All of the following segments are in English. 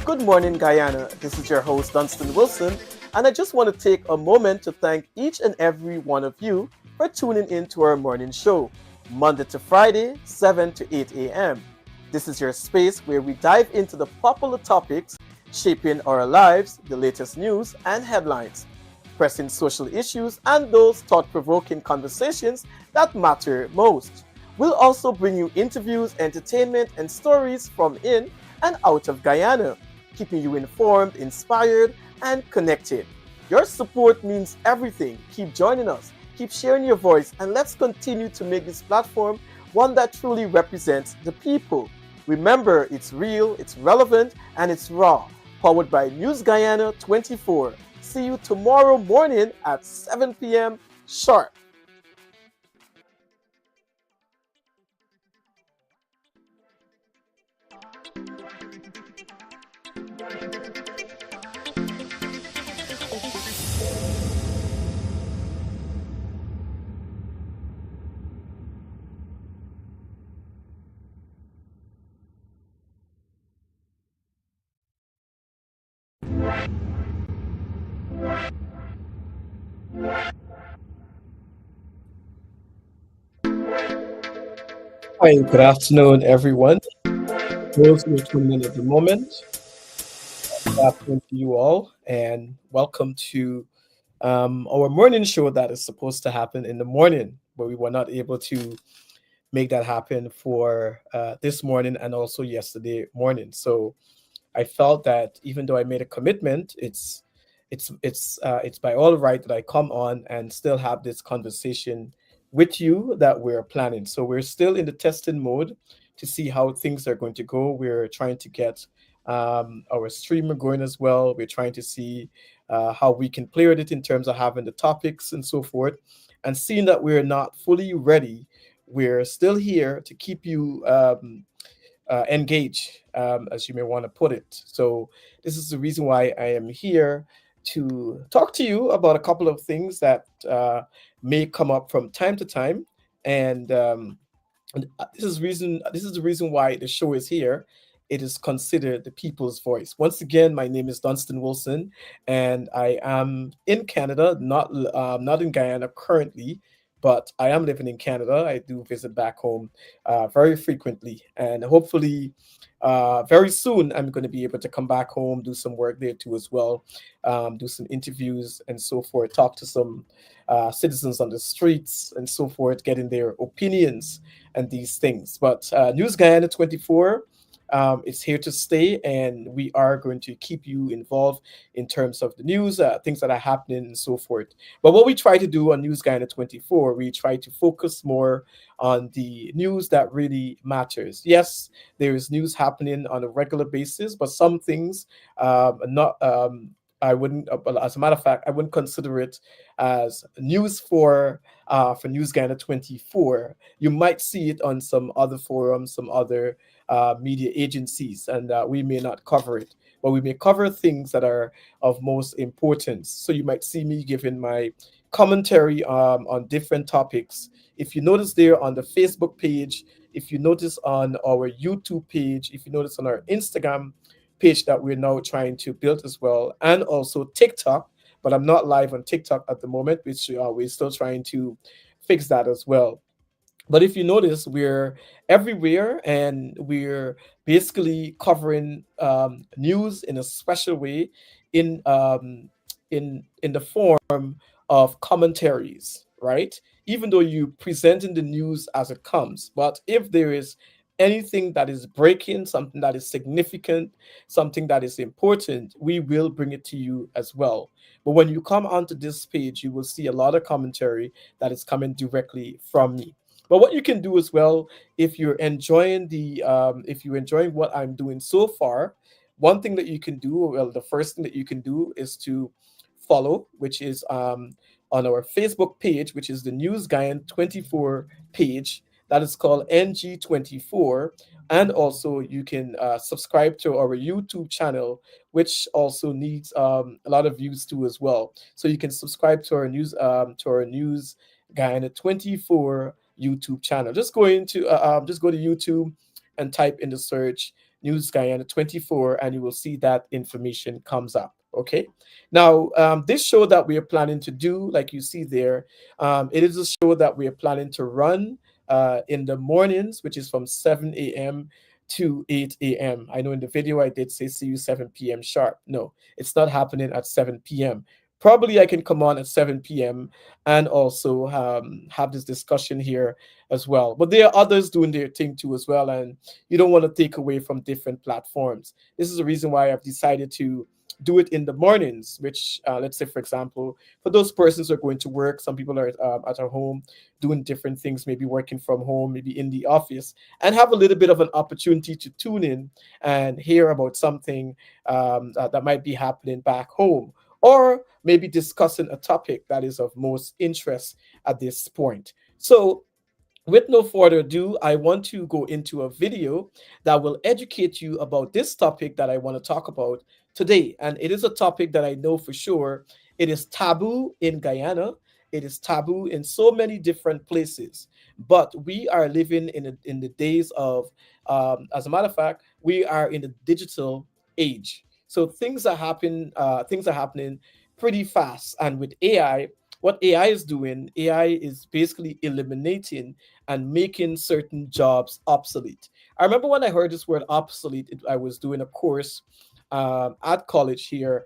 Good morning, Guyana. This is your host, Dunstan Wilson, and I just want to take a moment to thank each and every one of you for tuning in to our morning show, Monday to Friday, 7 to 8 a.m. This is your space where we dive into the popular topics shaping our lives, the latest news and headlines, pressing social issues, and those thought provoking conversations that matter most. We'll also bring you interviews, entertainment, and stories from in and out of Guyana, keeping you informed, inspired, and connected. Your support means everything. Keep joining us, keep sharing your voice, and let's continue to make this platform one that truly represents the people. Remember, it's real, it's relevant, and it's raw. Powered by News Guyana 24. See you tomorrow morning at 7 p.m. sharp. Hi, good afternoon, everyone. Those who are tuning in at the moment, good afternoon to you all, and welcome to our morning show that is supposed to happen in the morning, but we were not able to make that happen for this morning and also yesterday morning. So I felt that even though I made a commitment, it's by all right that I come on and still have this conversation with you that we're planning. So we're still in the testing mode to see how things are going to go. We're trying to get our streamer going as well. We're trying to see how we can play with it in terms of having the topics and so forth. And seeing that we're not fully ready, we're still here to keep you engage, as you may want to put it. So, this is the reason why I am here to talk to you about a couple of things that may come up from time to time. And this is the reason why the show is here. It is considered the people's voice. Once again, my name is Dunstan Wilson, and I am in Canada, not in Guyana currently, but I am living in Canada. I do visit back home very frequently, and hopefully, very soon I'm going to be able to come back home, do some work there too as well, do some interviews and so forth, talk to some citizens on the streets and so forth, getting their opinions and these things. But News Guyana 24 is here to stay, and we are going to keep you involved in terms of the news, things that are happening, and so forth. But what we try to do on News Guyana 24, we try to focus more on the news that really matters. Yes, there is news happening on a regular basis, but some things not. I wouldn't, as a matter of fact, I wouldn't consider it as news for News Guyana 24. You might see it on some other forums, some other media agencies, and we may not cover it, but we may cover things that are of most importance. So you might see me giving my commentary on different topics. If you notice there on the Facebook page, if you notice on our YouTube page, if you notice on our Instagram page that we're now trying to build as well, and also TikTok, but I'm not live on TikTok at the moment, which we're still trying to fix that as well. But if you notice, we're everywhere, and we're basically covering news in a special way, in in the form of commentaries, right? Even though you presenting the news as it comes, but if there is anything that is breaking, something that is significant, something that is important, we will bring it to you as well. But when you come onto this page, you will see a lot of commentary that is coming directly from me. But what you can do as well, if you're enjoying what I'm doing so far, one thing that you can do, well, the first thing that you can do is to follow, which is on our Facebook page, which is the News Guyan 24 page. That is called NG24. And also, you can subscribe to our YouTube channel, which also needs a lot of views too as well. So you can subscribe to our News Guyana 24 YouTube channel. Just go to YouTube and type in the search News Guyana 24, and you will see that information comes up. Okay. Now, this show that we are planning to do, like you see there, it is a show that we are planning to run in the mornings, which is from 7 a.m. to 8 a.m. I know in the video I did say see you 7 p.m. sharp. No, it's not happening at 7 p.m. Probably I can come on at 7 p.m. and also have this discussion here as well. But there are others doing their thing too as well, and you don't want to take away from different platforms. This is the reason why I've decided to do it in the mornings, which let's say, for example, for those persons who are going to work, some people are at our home doing different things, maybe working from home, maybe in the office, and have a little bit of an opportunity to tune in and hear about something that might be happening back home, or maybe discussing a topic that is of most interest at this point. So with no further ado, I want to go into a video that will educate you about this topic that I want to talk about today. And it is a topic that I know for sure it is taboo in Guyana. It is taboo in so many different places. But we are living in the days of, as a matter of fact, we are in the digital age. So things are happening pretty fast. And with AI, what AI is doing, AI is basically eliminating and making certain jobs obsolete. I remember when I heard this word obsolete, I was doing a course at college here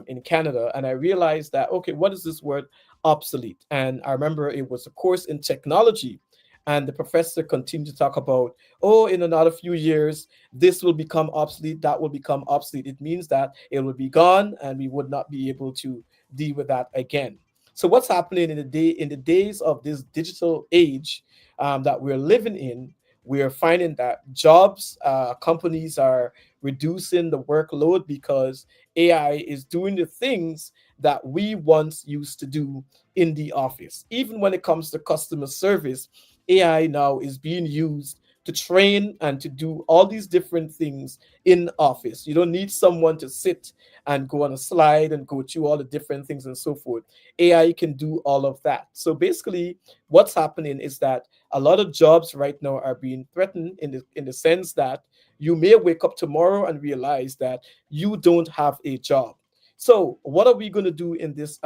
in Canada, and I realized that, okay, what is this word obsolete? And I remember it was a course in technology. And the professor continued to talk about, oh, in another few years, this will become obsolete, that will become obsolete. It means that it will be gone and we would not be able to deal with that again. So what's happening in the days of this digital age that we're living in? We are finding that jobs, companies are reducing the workload because AI is doing the things that we once used to do in the office. Even when it comes to customer service, AI now is being used to train and to do all these different things in office. You don't need someone to sit and go on a slide and go through all the different things and so forth. AI can do all of that. So basically, what's happening is that a lot of jobs right now are being threatened in the sense that you may wake up tomorrow and realize that you don't have a job. So what are we going to do in this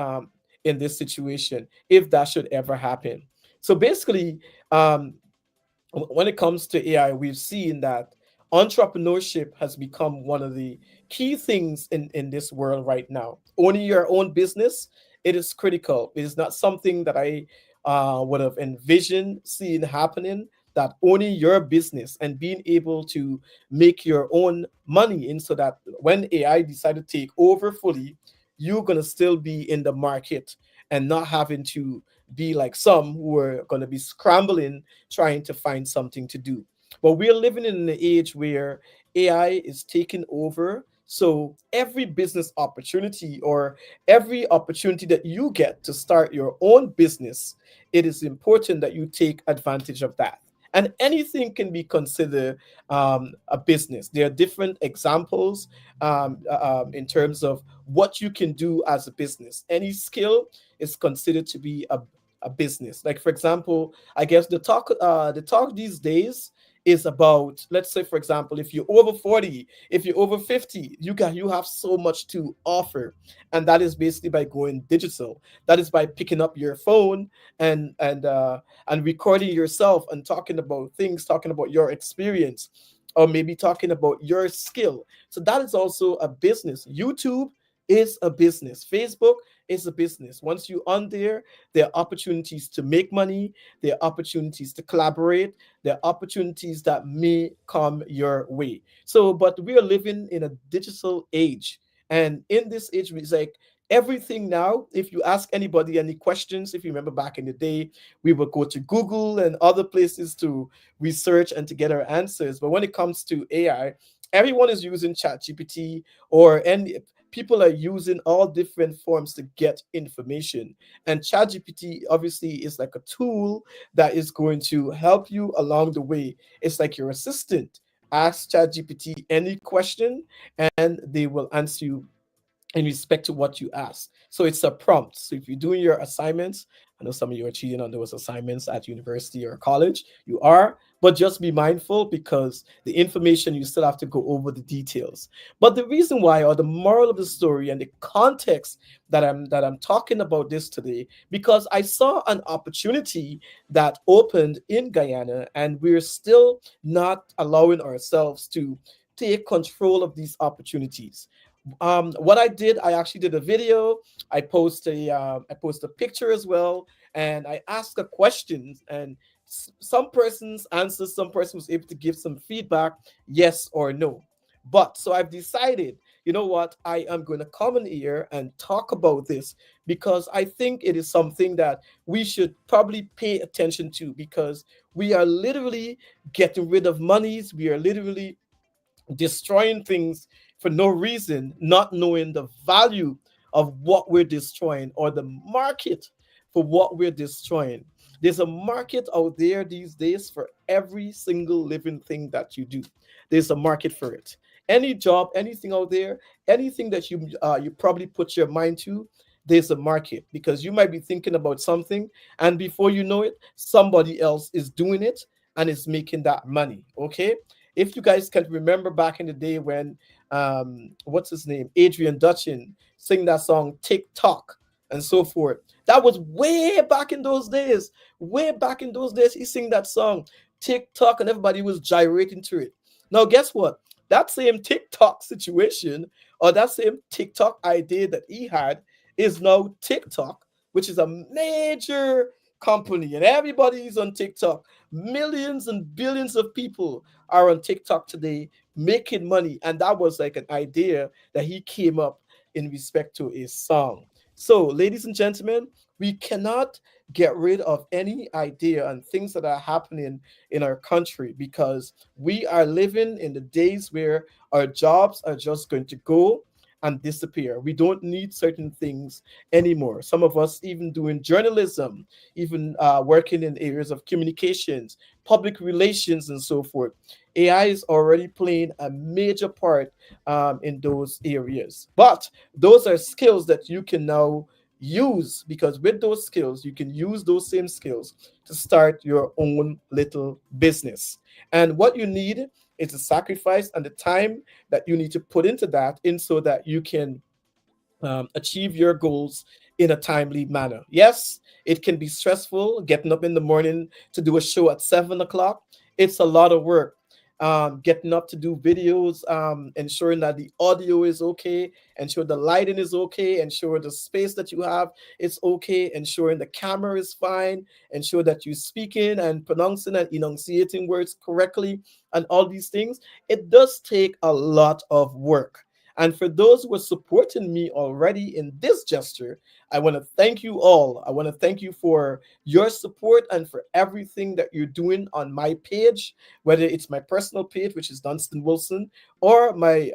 situation if that should ever happen? So basically, um, when it comes to AI, we've seen that entrepreneurship has become one of the key things in this world right now. Owning your own business, it is critical. It is not something that I would have envisioned seeing happening. That owning your business and being able to make your own money in, so that when AI decide to take over fully, you're gonna still be in the market and not having to be like some who are gonna be scrambling trying to find something to do. But we're living in an age where AI is taking over. So every business opportunity or every opportunity that you get to start your own business, it is important that you take advantage of that. And anything can be considered a business. There are different examples in terms of what you can do as a business. Any skill is considered to be a business. Like for example, I guess the talk these days is about, let's say for example, if you're over 40, if you're over 50, you have so much to offer. And that is basically by going digital. That is by picking up your phone and recording yourself and talking about things, talking about your experience, or maybe talking about your skill. So that is also a business. YouTube is a business. Facebook is a business. Once you on there, there are opportunities to make money, there are opportunities to collaborate, there are opportunities that may come your way. So, but we are living in a digital age. And in this age, it's like everything now, if you ask anybody any questions, if you remember back in the day, we would go to Google and other places to research and to get our answers. But when it comes to AI, everyone is using ChatGPT, or any people are using all different forms to get information. And ChatGPT obviously is like a tool that is going to help you along the way. It's like your assistant. Ask ChatGPT any question and they will answer you in respect to what you ask. So it's a prompt. So if you're doing your assignments, I know some of you are cheating on those assignments at university or college. You are, but just be mindful because the information you still have to go over the details. But the reason why, or the moral of the story and the context that I'm talking about this today, because I saw an opportunity that opened in Guyana, and we're still not allowing ourselves to take control of these opportunities. What I did, I actually did a video. I post a picture as well, and I asked a questions, and some persons answered, some person was able to give some feedback, yes or no. But so I've decided, you know what, I am going to come in here and talk about this because I think it is something that we should probably pay attention to because we are literally getting rid of monies. We are literally destroying things for no reason, not knowing the value of what we're destroying or the market for what we're destroying. There's a market out there these days for every single living thing that you do. There's a market for it. Any job, anything out there, anything that you probably put your mind to, there's a market because you might be thinking about something, and before you know it, somebody else is doing it and is making that money. Okay, if you guys can remember back in the day when what's his name, Adrian Dutchin, sing that song TikTok and so forth. That was way back in those days. Way back in those days, he sing that song TikTok, and everybody was gyrating to it. Now, guess what? That same TikTok situation or that same TikTok idea that he had is now TikTok, which is a major company, and everybody's on TikTok. Millions and billions of people are on TikTok today making money. And that was like an idea that he came up in respect to a song. So, ladies and gentlemen, we cannot get rid of any idea and things that are happening in our country because we are living in the days where our jobs are just going to go and disappear. We don't need certain things anymore. Some of us even doing journalism, even working in areas of communications, public relations, and so forth. AI is already playing a major part in those areas. But those are skills that you can now use because with those skills, you can use those same skills to start your own little business. And what you need is the sacrifice and the time that you need to put into that in so that you can achieve your goals in a timely manner. Yes, it can be stressful getting up in the morning to do a show at 7 o'clock. It's a lot of work. Getting up to do videos, ensuring that the audio is okay, ensure the lighting is okay, ensure the space that you have is okay, ensuring the camera is fine, ensure that you're speaking and pronouncing and enunciating words correctly, and all these things. It does take a lot of work. And for those who are supporting me already in this gesture, I want to thank you all. I want to thank you for your support and for everything that you're doing on my page, whether it's my personal page, which is Dunstan Wilson, or my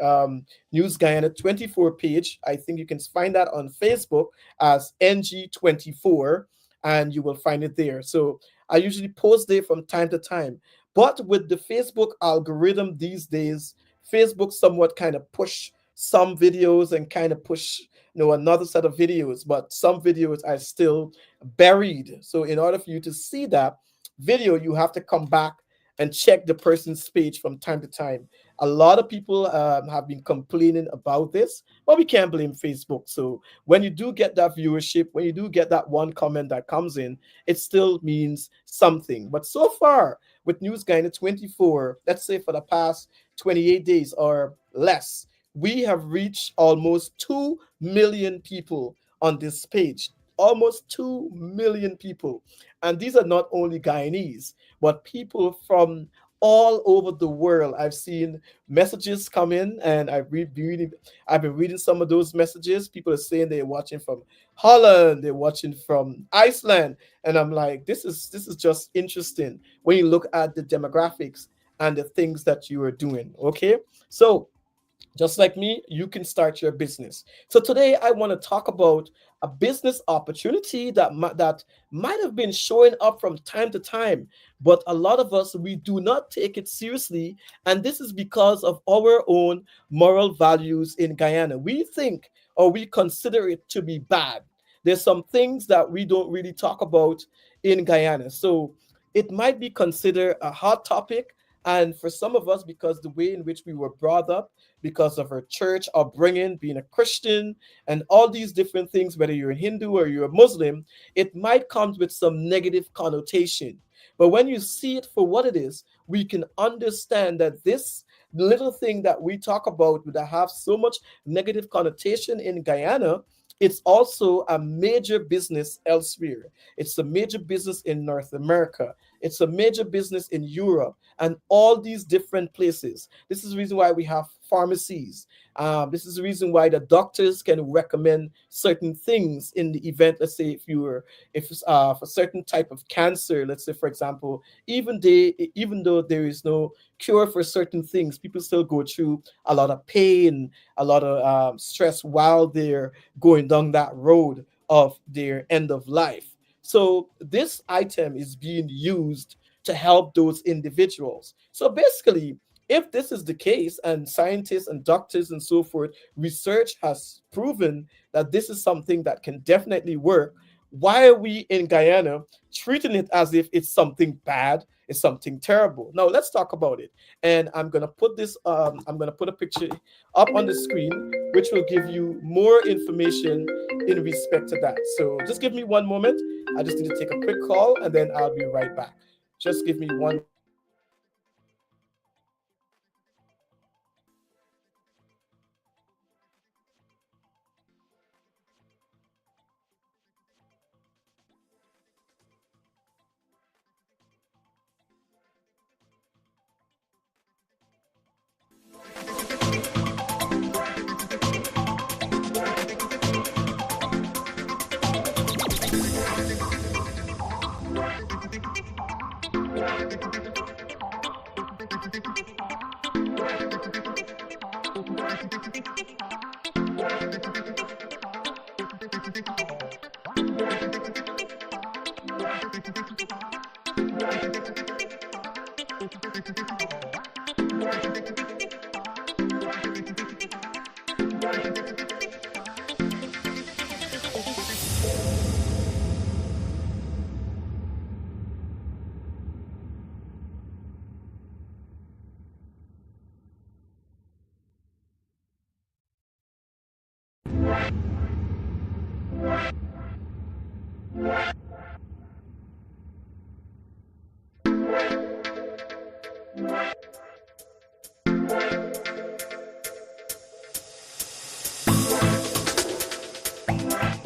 News Guyana 24 page. I think you can find that on Facebook as NG24, and you will find it there. So I usually post there from time to time. But with the Facebook algorithm these days, Facebook somewhat kind of push some videos and kind of push another set of videos, but some videos are still buried. So in order for you to see that video, you have to come back and check the person's page from time to time. A lot of people have been complaining about this, but we can't blame Facebook. So when you do get that viewership, when you do get that one comment that comes in, it still means something. But so far with News Guyana 24, let's say for the past 28 days or less, we have reached almost 2 million people on this page. Almost 2 million people. And these are not only Guyanese, but people from all over the world. I've seen messages come in, and I've been reading some of those messages. People are saying they're watching from Holland, they're watching from Iceland, and I'm like, this is just interesting when you look at the demographics and the things that you are doing. Okay, so just like me, you can start your business. So today I want to talk about a business opportunity that might have been showing up from time to time, but a lot of us we do not take it seriously, and this is because of our own moral values in Guyana. We think or we consider it to be bad. there's some things that we don't really talk about in Guyana. So it might be considered a hot topic. And for some of us, because the way in which we were brought up, because of our church upbringing, being a Christian, and all these different things, whether you're a Hindu or you're a Muslim, it might come with some negative connotation. But when you see it for what it is, we can understand that this little thing that we talk about that have so much negative connotation in Guyana, it's also a major business elsewhere. It's a major business in North America. It's a major business in Europe and all these different places. This is the reason why we have pharmacies. This is the reason why the doctors can recommend certain things in the event. Let's say if it's for certain type of cancer, let's say for example, even though there is no cure for certain things, people still go through a lot of pain, a lot of stress while they're going down that road of their end of life. So this item is being used to help those individuals. So basically, if this is the case, and scientists and doctors and so forth, research has proven that this is something that can definitely work, why are we in Guyana treating it as if it's something bad, it's something terrible? Now let's talk about it. And I'm gonna put a picture up on the screen, which will give you more information in respect to that. So just give me one moment. I just need to take a quick call and then I'll be right back. Just give me one.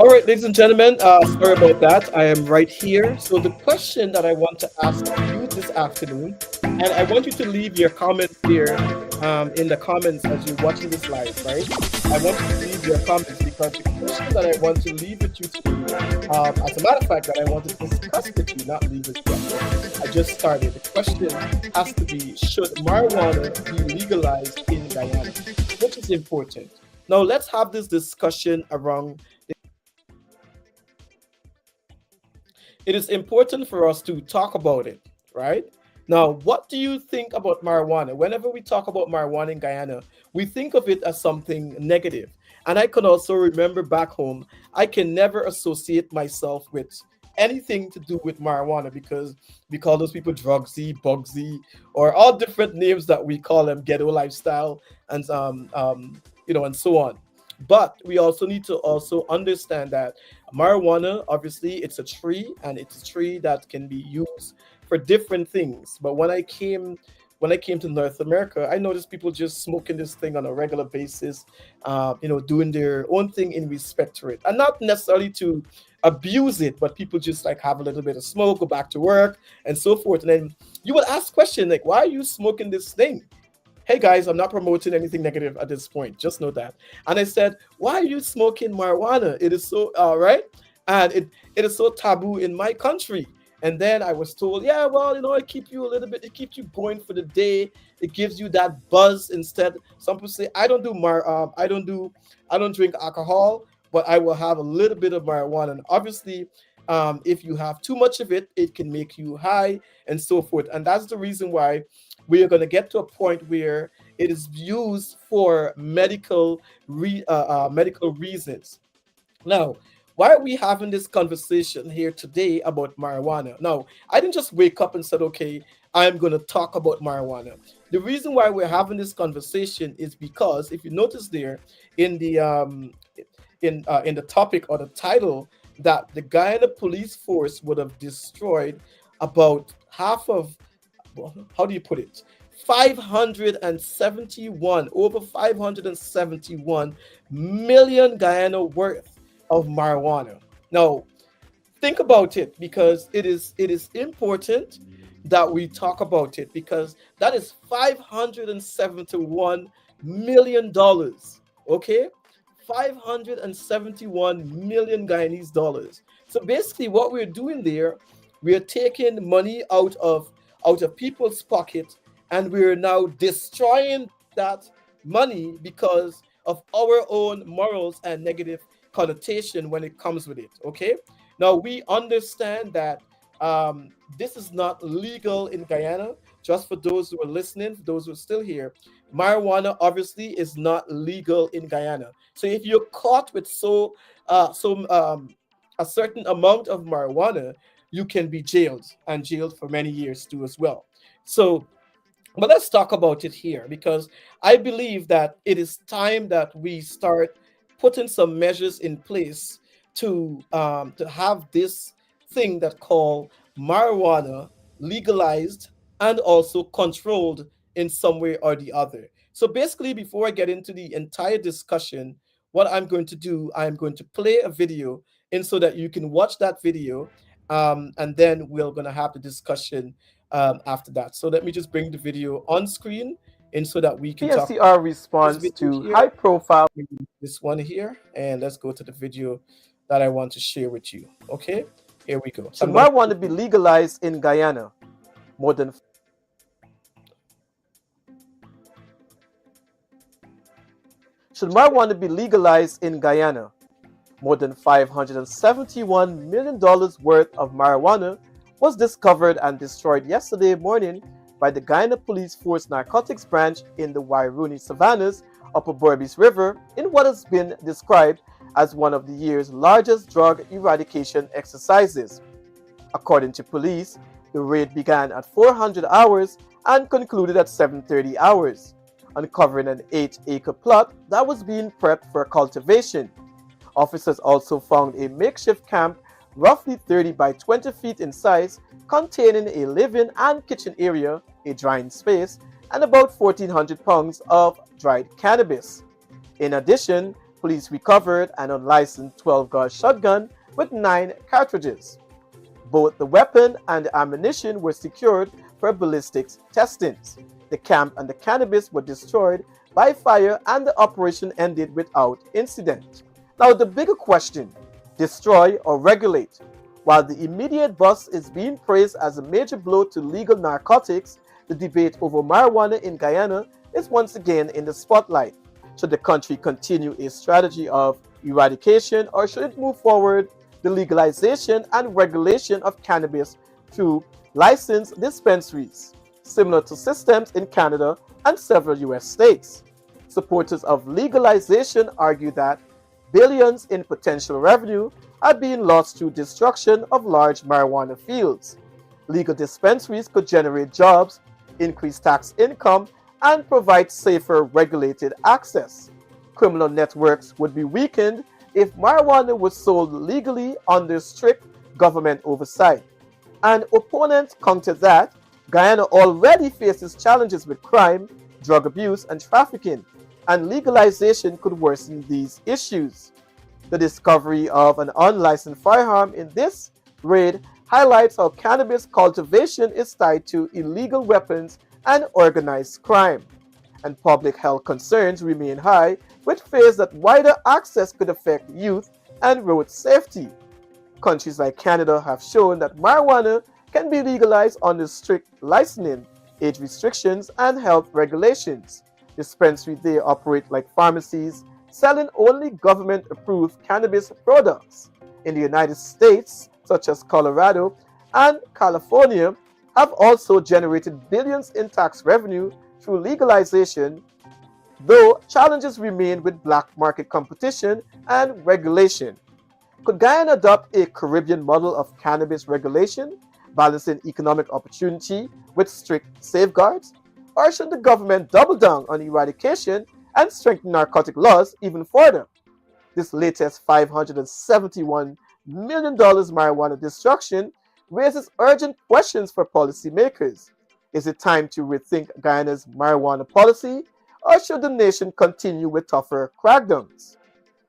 All right, ladies and gentlemen, sorry about that. I am right here. So the question that I want to ask you this afternoon, and I want you to leave your comments here in the comments as you're watching this live, right? I want you to leave your comments because the question that I want to leave with you today, as a matter of fact, that I want to discuss with you, not leave it yet. I just started. The question has to be, should marijuana be legalized in Guyana? Which is important. Now let's have this discussion around. It is important for us to talk about it, right? Now, what do you think about marijuana? Whenever we talk about marijuana in Guyana, we think of it as something negative. And I can also remember back home, I can never associate myself with anything to do with marijuana because we call those people drugsy, bugsy, or all different names that we call them, ghetto lifestyle, and and so on. But we also need to also understand that marijuana, obviously, it's a tree and it's a tree that can be used for different things. But when I came to North America, I noticed people just smoking this thing on a regular basis, doing their own thing in respect to it, and not necessarily to abuse it, but people just like have a little bit of smoke, go back to work, and so forth. And then you would ask question like, "Why are you smoking this thing?" Hey guys, I'm not promoting anything negative at this point. Just know that. And I said, why are you smoking marijuana? It is so right, and it is so taboo in my country. And then I was told, yeah, well, it keeps you a little bit, it keeps you going for the day. It gives you that buzz instead. Some people say, I don't drink alcohol, but I will have a little bit of marijuana. And obviously, if you have too much of it, it can make you high and so forth. And that's the reason why we are going to get to a point where it is used for medical reasons. Now, why are we having this conversation here today about marijuana? Now, I didn't just wake up and said, okay, I'm going to talk about marijuana. The reason why we're having this conversation is because if you notice there in the in the topic or the title, that the Guyana police force would have destroyed about half of, well, how do you put it? 571, over 571 million Guyana worth of marijuana. Now, think about it, because it is important that we talk about it, because that is 571 million dollars. Okay, 571 million Guyanese dollars. So basically, what we're doing there, we're taking money out of people's pocket, and we're now destroying that money because of our own morals and negative connotation when it comes with it. Okay, now we understand that this is not legal in Guyana. Just for those who are listening, for those who are still here, marijuana obviously is not legal in Guyana. So if you're caught with a certain amount of marijuana, you can be jailed for many years too as well. So, but let's talk about it here, because I believe that it is time that we start putting some measures in place to have this thing that called marijuana legalized and also controlled in some way or the other. So basically, before I get into the entire discussion, what I'm going to do, I'm going to play a video in so that you can watch that video, and then we're going to have the discussion after that. So let me just bring the video on screen and so that we can talk PNCR this response video to here, high profile. this one here, and let's go to the video that I want to share with you. Okay, here we go. So Should I'm gonna marijuana be legalized in Guyana? More than Should marijuana be legalized in Guyana? More than $571 million worth of marijuana was discovered and destroyed yesterday morning by the Guyana Police Force Narcotics Branch in the Wiruni Savannahs upper Berbice River in what has been described as one of the year's largest drug eradication exercises. According to police, the raid began at 400 hours and concluded at 7:30 hours, uncovering an 8-acre plot that was being prepped for cultivation. Officers also found a makeshift camp roughly 30 by 20 feet in size, containing a living and kitchen area, a drying space, and about 1,400 pounds of dried cannabis. In addition, police recovered an unlicensed 12-gauge shotgun with 9 cartridges. Both the weapon and the ammunition were secured for ballistics testings. The camp and the cannabis were destroyed by fire, and the operation ended without incident. Now, the bigger question: destroy or regulate? While the immediate bust is being praised as a major blow to legal narcotics, the debate over marijuana in Guyana is once again in the spotlight. Should the country continue a strategy of eradication, or should it move forward the legalization and regulation of cannabis through licensed dispensaries, similar to systems in Canada and several US states? Supporters of legalization argue that billions in potential revenue are being lost through destruction of large marijuana fields. Legal dispensaries could generate jobs, increase tax income, and provide safer regulated access. Criminal networks would be weakened if marijuana was sold legally under strict government oversight. An opponent countered that Guyana already faces challenges with crime, drug abuse, and trafficking, and legalization could worsen these issues. The discovery of an unlicensed firearm in this raid highlights how cannabis cultivation is tied to illegal weapons and organized crime, and public health concerns remain high, with fears that wider access could affect youth and road safety. Countries like Canada have shown that marijuana can be legalized under strict licensing, age restrictions, and health regulations. Dispensaries there operate like pharmacies, selling only government-approved cannabis products. In the United States, such as Colorado and California, have also generated billions in tax revenue through legalization, though challenges remain with black market competition and regulation. Could Guyana adopt a Caribbean model of cannabis regulation, balancing economic opportunity with strict safeguards? Or should the government double down on eradication and strengthen narcotic laws even further? This latest $571 million marijuana destruction raises urgent questions for policymakers. Is it time to rethink Guyana's marijuana policy, or should the nation continue with tougher crackdowns?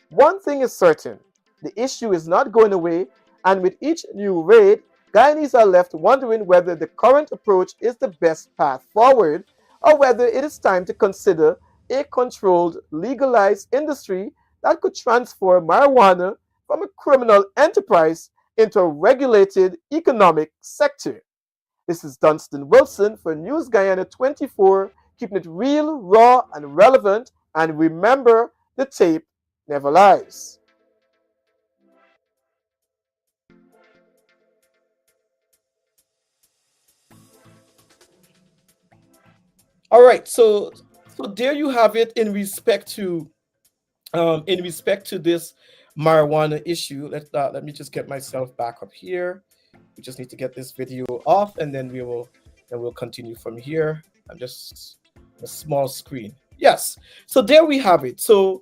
One thing is certain: the issue is not going away, and with each new raid, Guyanese are left wondering whether the current approach is the best path forward, or whether it is time to consider a controlled, legalized industry that could transform marijuana from a criminal enterprise into a regulated economic sector. This is Dunstan Wilson for News Guyana 24, keeping it real, raw, and relevant. And remember, the tape never lies. All right, so there you have it in respect to this marijuana issue. Let me just get myself back up here. We just need to get this video off, and then we'll continue from here. I'm just a small screen. Yes. So there we have it. So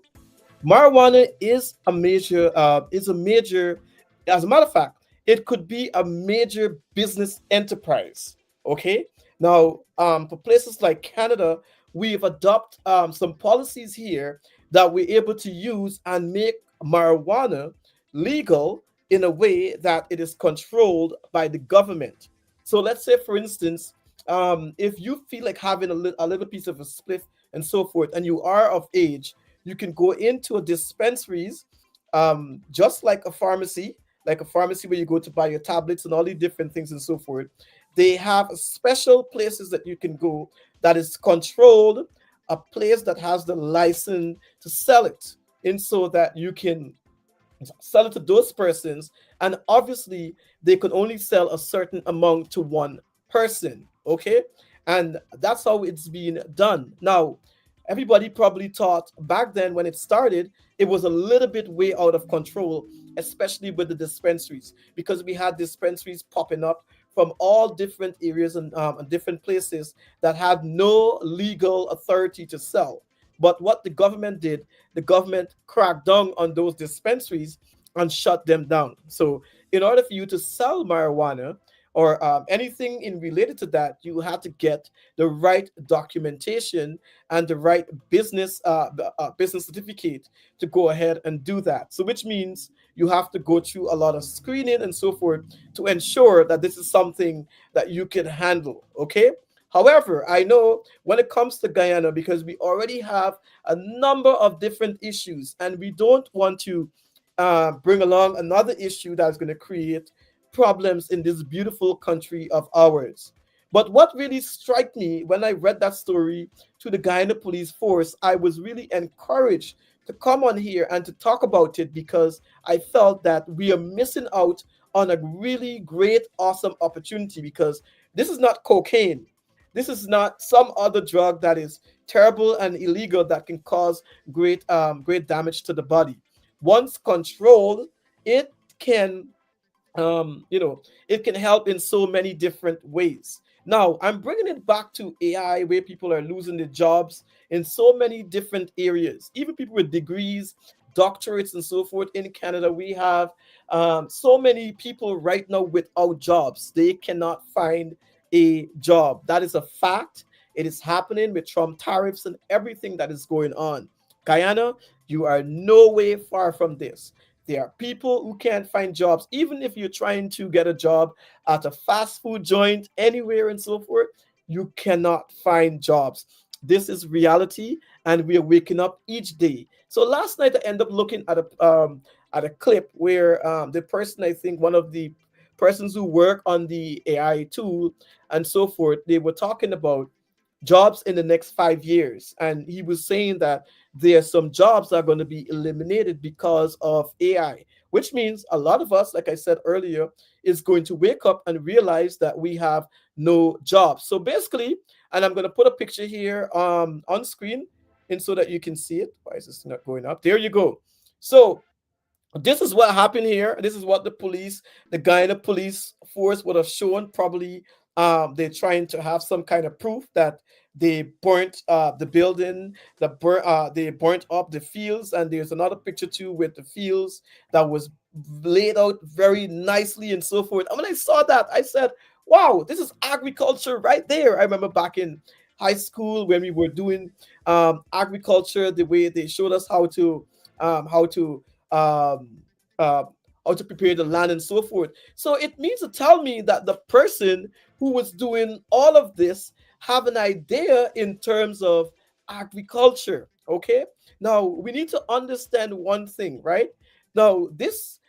marijuana is a major, as a matter of fact, it could be a major business enterprise. Okay. Now, for places like Canada, we've adopted some policies here that we're able to use and make marijuana legal in a way that it is controlled by the government. So let's say, for instance, if you feel like having a little piece of a spliff and so forth, and you are of age, you can go into a dispensaries, just like a pharmacy where you go to buy your tablets and all the different things and so forth. They have special places that you can go that is controlled, a place that has the license to sell it, and so that you can sell it to those persons, and obviously they could only sell a certain amount to one person. Okay, and that's how it's being done now. Everybody probably thought back then when it started it was a little bit way out of control, especially with the dispensaries, because we had dispensaries popping up from all different areas and different places that had no legal authority to sell. But what the government did, the government cracked down on those dispensaries and shut them down. So, in order for you to sell marijuana or anything in related to that, you had to get the right documentation and the right business certificate to go ahead and do that. So, which means you have to go through a lot of screening and so forth to ensure that this is something that you can handle. Okay. However, I know when it comes to Guyana, because we already have a number of different issues, and we don't want to bring along another issue that's going to create problems in this beautiful country of ours. But what really struck me when I read that story to the Guyana Police Force, I was really encouraged to come on here and to talk about it, because I felt that we are missing out on a really great, awesome opportunity, because this is not cocaine. This is not some other drug that is terrible and illegal that can cause great damage to the body. Once controlled, it can it can help in so many different ways. Now I'm bringing it back to AI, where people are losing their jobs in so many different areas, even people with degrees, doctorates and so forth. In Canada, we have so many people right now without jobs. They cannot find a job. That is a fact. It is happening with Trump tariffs and everything that is going on. Guyana, you are no way far from this. There are people who can't find jobs, even if you're trying to get a job at a fast food joint, anywhere and so forth, you cannot find jobs. This is reality, and we are waking up each day. So last night I ended up looking at a clip where the person, I think one of the persons who work on the AI tool and so forth, they were talking about jobs in the next 5 years. And he was saying that there are some jobs that are going to be eliminated because of AI, which means a lot of us, like I said earlier, is going to wake up and realize that we have no jobs. So basically, and I'm going to put a picture here on screen and so that you can see it. Why is this not going up? There you go. So This is what happened here. This is what the Guyana police force would have shown. Probably they're trying to have some kind of proof that they burnt the building, they burnt up the fields, and there's another picture too with the fields that was laid out very nicely and so forth. And when I saw that, I said, "Wow, this is agriculture right there." I remember back in high school when we were doing agriculture, the way they showed us how to um, uh, how to prepare the land and so forth. So it means to tell me that the person who was doing all of this have an idea in terms of agriculture. Okay. Now we need to understand one thing, right? Now this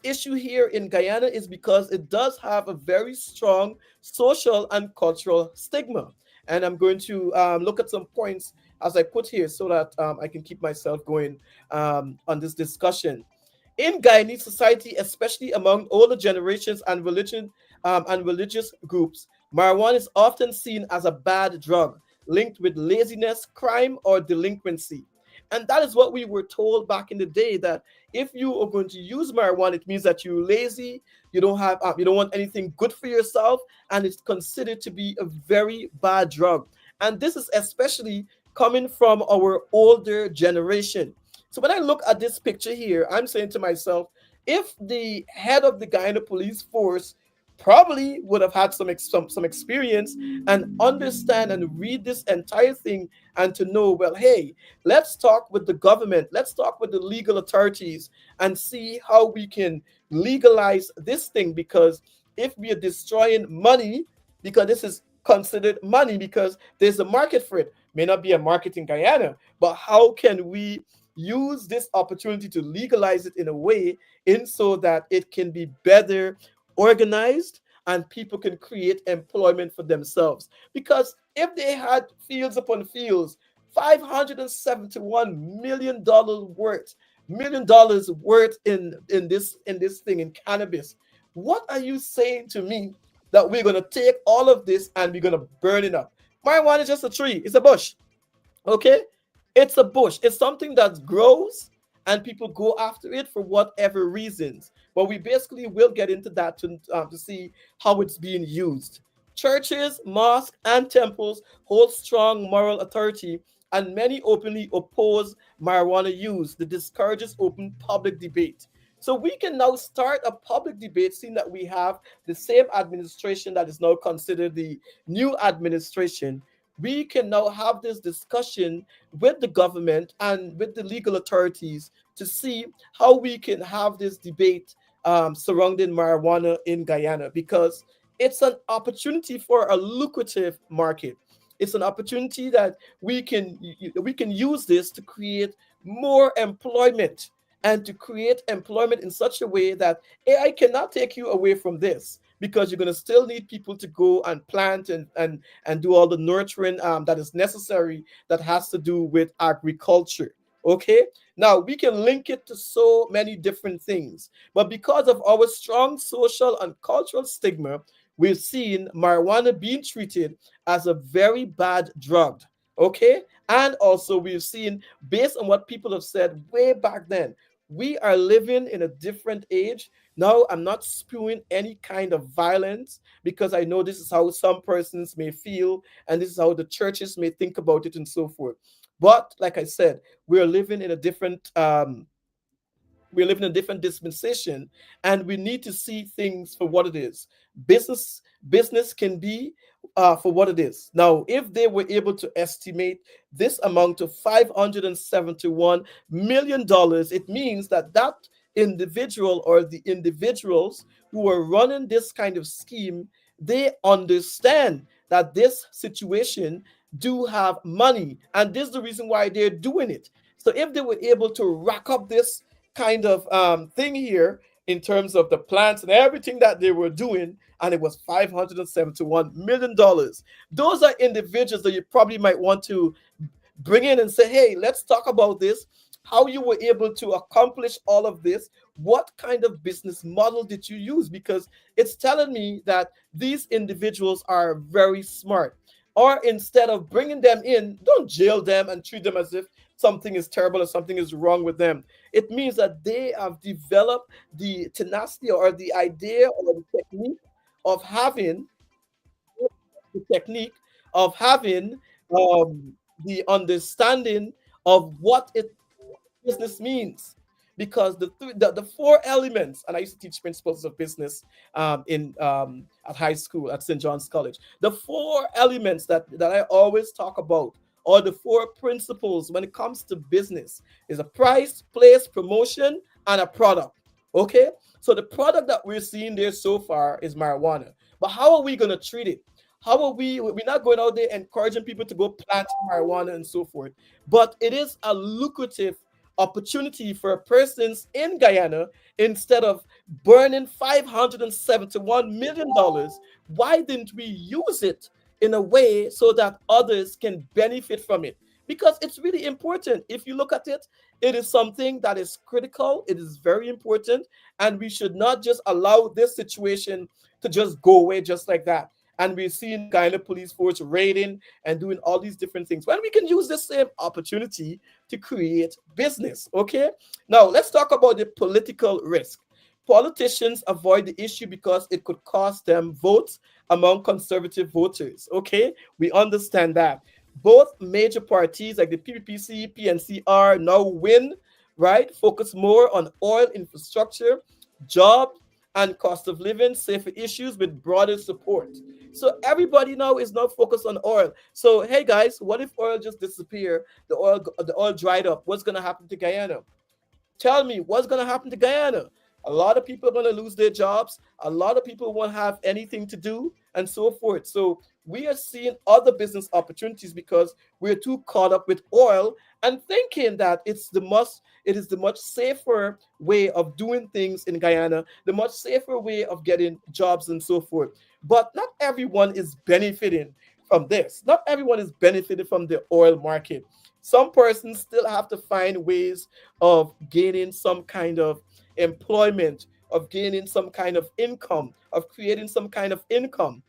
issue here in Guyana is because it does have a very strong social and cultural stigma. And I'm going to look at some points as I put here so that I can keep myself going on this discussion. In Guyanese society, especially among older generations and religious groups, marijuana is often seen as a bad drug linked with laziness, crime, or delinquency. And that is what we were told back in the day, that if you are going to use marijuana, it means that you're lazy, you don't want anything good for yourself, and it's considered to be a very bad drug. And this is especially coming from our older generation. So when I look at this picture here, I'm saying to myself, if the head of the Guyana police force probably would have had some experience and understand and read this entire thing and to know, well, hey, let's talk with the government, let's talk with the legal authorities and see how we can legalize this thing, because if we are destroying money, because this is considered money, because there's a market for it, may not be a market in Guyana, but how can we use this opportunity to legalize it in a way in so that it can be better organized and people can create employment for themselves? Because if they had fields upon fields, $571 million worth in this thing in cannabis, what are you saying to me that we're going to take all of this and we're going to burn it up? Marijuana is just a tree, it's a bush. Okay, it's a bush, it's something that grows and people go after it for whatever reasons, but we basically will get into that to see how it's being used. Churches, mosques, and temples hold strong moral authority, and many openly oppose marijuana use that discourages open public debate. So we can now start a public debate, seeing that we have the same administration that is now considered the new administration. We can now have this discussion with the government and with the legal authorities to see how we can have this debate surrounding marijuana in Guyana, because it's an opportunity for a lucrative market. It's an opportunity that we can use this to create more employment, and to create employment in such a way that AI cannot take you away from this, because you're going to still need people to go and plant and do all the nurturing that is necessary, that has to do with agriculture. Okay, now we can link it to so many different things, but because of our strong social and cultural stigma, we've seen marijuana being treated as a very bad drug. Okay, and also we've seen, based on what people have said way back then, we are living in a different age. Now, I'm not spewing any kind of violence, because I know this is how some persons may feel, and this is how the churches may think about it, and so forth. But like I said, we're living in a different dispensation, and we need to see things for what it is. Business can be for what it is. Now, if they were able to estimate this amount of $571 million, it means that that individual or the individuals who are running this kind of scheme, they understand that this situation do have money, and this is the reason why they're doing it. So if they were able to rack up this kind of thing here in terms of the plants and everything that they were doing, and it was $571 million. Those are individuals that you probably might want to bring in and say, hey, let's talk about this. How you were able to accomplish all of this? What kind of business model did you use? Because it's telling me that these individuals are very smart. Or instead of bringing them in, don't jail them and treat them as if something is terrible or something is wrong with them. It means that they have developed the tenacity or the idea or the technique of having the technique of having um, the understanding of what it business means, because the four elements, and I used to teach principles of business in at high school at St. John's College. The four elements that I always talk about, or the four principles when it comes to business, is a price, place, promotion, and a product. Okay, so the product that we're seeing there so far is marijuana, but how are we going to treat it? How are we're not going out there encouraging people to go plant marijuana and so forth, but it is a lucrative opportunity for persons in Guyana. Instead of burning $571 million, why didn't we use it in a way so that others can benefit from it? Because it's really important. If you look at it, it is something that is critical, it is very important, and we should not just allow this situation to just go away just like that. And we're seeing the Guyana police force raiding and doing all these different things when we can use the same opportunity to create business. Okay, now let's talk about the political risk. Politicians avoid the issue because it could cost them votes among conservative voters. Okay, we understand that. Both major parties like the PPPC, PNCR now win, right? Focus more on oil infrastructure, jobs, and cost of living, safer issues with broader support. So everybody now is now focused on oil. So hey guys, what if oil just disappear? The oil dried up. What's gonna happen to Guyana? Tell me what's going to happen to Guyana. A lot of people are going to lose their jobs. A lot of people won't have anything to do, and so forth. So we are seeing other business opportunities because we're too caught up with oil and thinking that it is the much safer way of doing things in Guyana, the much safer way of getting jobs and so forth. But not everyone is benefiting from this. Not everyone is benefiting from the oil market. Some persons still have to find ways of gaining some kind of employment, of gaining some kind of income, of creating some kind of income.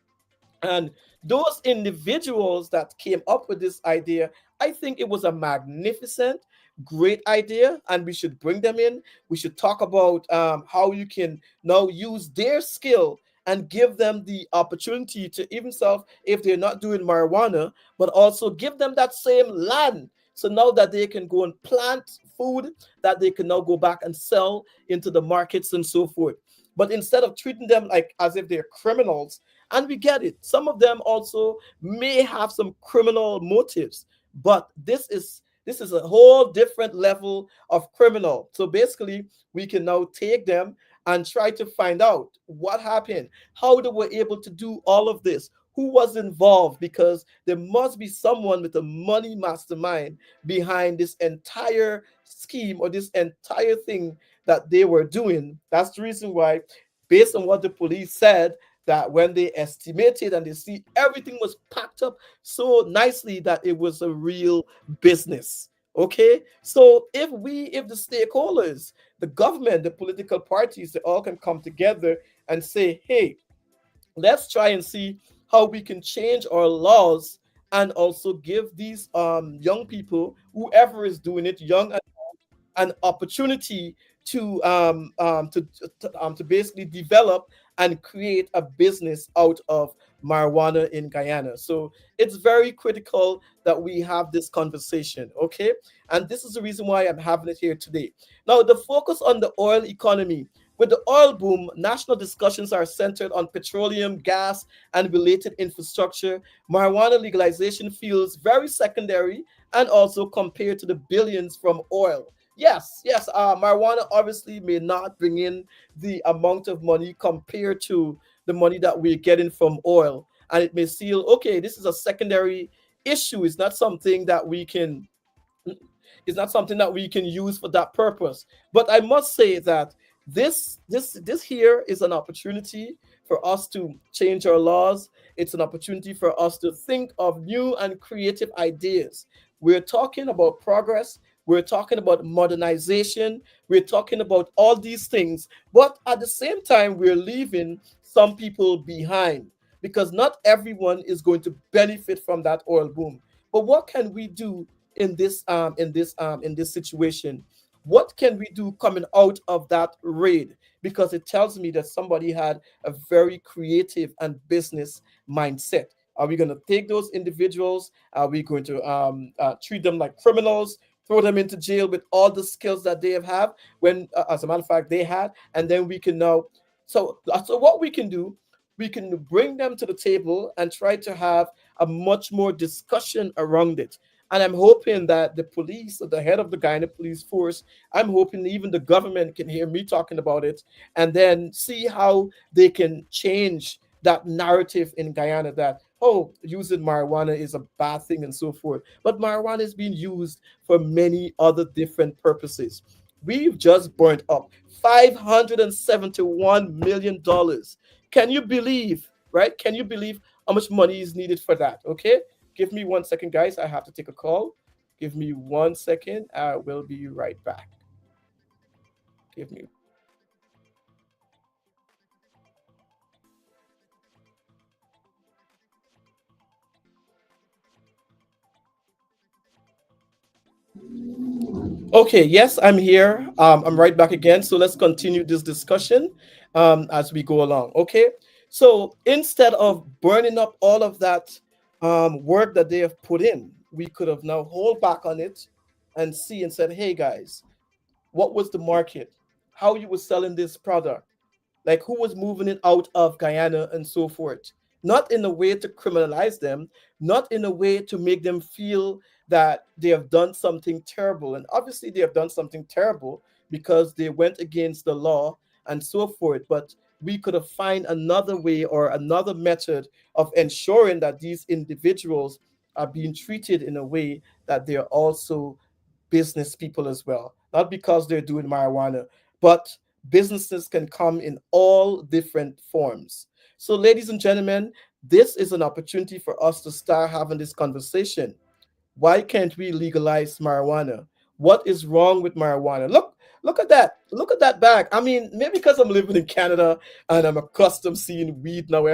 And those individuals that came up with this idea, I think it was a magnificent, great idea, and we should bring them in. We should talk about how you can now use their skill and give them the opportunity to even self, if they're not doing marijuana, but also give them that same land. So now that they can go and plant food that they can now go back and sell into the markets and so forth. But instead of treating them like as if they're criminals, and we get it. Some of them also may have some criminal motives, but this is a whole different level of criminal. So basically, we can now take them and try to find out what happened, how they were able to do all of this, who was involved, because there must be someone with a money mastermind behind this entire scheme or this entire thing that they were doing. That's the reason why, based on what the police said, that when they estimated and they see everything was packed up so nicely that it was a real business. Okay, so if the stakeholders, the government, the political parties, they all can come together and say, hey, let's try and see how we can change our laws and also give these young people, whoever is doing it, young, an opportunity to basically develop and create a business out of marijuana in Guyana. So it's very critical that we have this conversation, okay? And this is the reason why I'm having it here today. Now, the focus on the oil economy. With the oil boom, national discussions are centered on petroleum, gas, and related infrastructure. Marijuana legalization feels very secondary and also compared to the billions from oil. Yes, yes, marijuana obviously may not bring in the amount of money compared to the money that we're getting from oil. And it may feel, okay, this is a secondary issue. It's not something that we can use for that purpose. But I must say that this here is an opportunity for us to change our laws. It's an opportunity for us to think of new and creative ideas. We're talking about progress. We're talking about modernization. We're talking about all these things. But at the same time, we're leaving some people behind because not everyone is going to benefit from that oil boom. But what can we do in this situation? What can we do coming out of that raid? Because it tells me that somebody had a very creative and business mindset. Are we going to take those individuals? Are we going to treat them like criminals, throw them into jail with all the skills that they have when, as a matter of fact, they had? And then we can now, so what we can do, we can bring them to the table and try to have a much more discussion around it. And I'm hoping that the police, or the head of the Guyana police force, I'm hoping even the government can hear me talking about it and then see how they can change that narrative in Guyana that, oh, using marijuana is a bad thing and so forth. But marijuana is being used for many other different purposes. We've just burnt up $571 million. Can you believe, right? Can you believe how much money is needed for that? Okay. Give me 1 second, guys. I have to take a call. Give me 1 second. I will be right back. Give me. Okay, yes, I'm here. I'm right back again. So let's continue this discussion as we go along. Okay. So instead of burning up all of that work that they have put in, we could have now hold back on it and see and said, hey guys, what was the market? How you were selling this product? Like who was moving it out of Guyana and so forth. Not in a way to criminalize them, not in a way to make them feel that they have done something terrible. And obviously, they have done something terrible because they went against the law and so forth. But we could have find another way or another method of ensuring that these individuals are being treated in a way that they are also business people as well. Not because they're doing marijuana, but businesses can come in all different forms. So, ladies and gentlemen, this is an opportunity for us to start having this conversation. Why can't we legalize marijuana? What is wrong with marijuana? Look at that. Look at that bag. I mean, maybe because I'm living in Canada and I'm accustomed seeing weed now